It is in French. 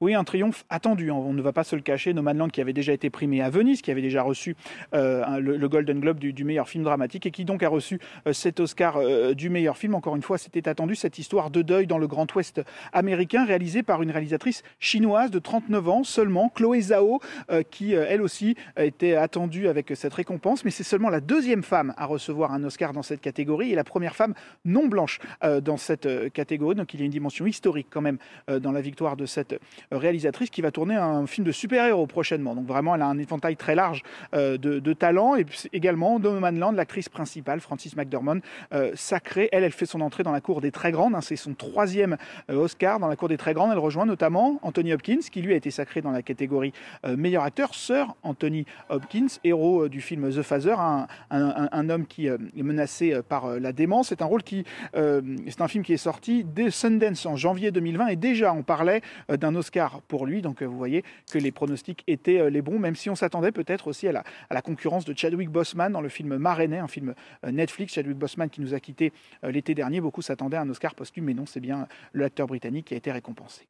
Oui, un triomphe attendu, hein, on ne va pas se le cacher. Nomadland qui avait déjà été primé à Venise, qui avait déjà reçu le Golden Globe du meilleur film dramatique et qui donc a reçu cet Oscar du meilleur film. Encore une fois, c'était attendu, cette histoire de deuil dans le Grand Ouest américain, réalisée par une réalisatrice chinoise de 39 ans seulement, Chloé Zhao, qui elle aussi était attendue avec cette récompense. Mais c'est seulement la deuxième femme à recevoir un Oscar dans cette catégorie et la première femme non blanche dans cette catégorie. Donc il y a une dimension historique quand même dans la victoire de cette réalisatrice qui va tourner un film de super-héros prochainement. Donc vraiment, elle a un éventail très large de talents. Et également, Nomadland, l'actrice principale, Frances McDormand, sacrée. Elle fait son entrée dans la cour des très grandes. Hein, c'est son troisième Oscar dans la cour des très grandes. Elle rejoint notamment Anthony Hopkins, qui lui a été sacré dans la catégorie meilleur acteur. Sir Anthony Hopkins, héros du film The Father, un homme qui est menacé par la démence. C'est un rôle c'est un film qui est sorti dès Sundance en janvier 2020 et déjà on parlait d'un Oscar pour lui. Donc vous voyez que les pronostics étaient les bons, même si on s'attendait peut-être aussi à la concurrence de Chadwick Boseman dans le film Ma Rainey, un film Netflix. Chadwick Boseman qui nous a quittés l'été dernier. Beaucoup s'attendaient à un Oscar posthume, mais non, c'est bien l'acteur britannique qui a été récompensé.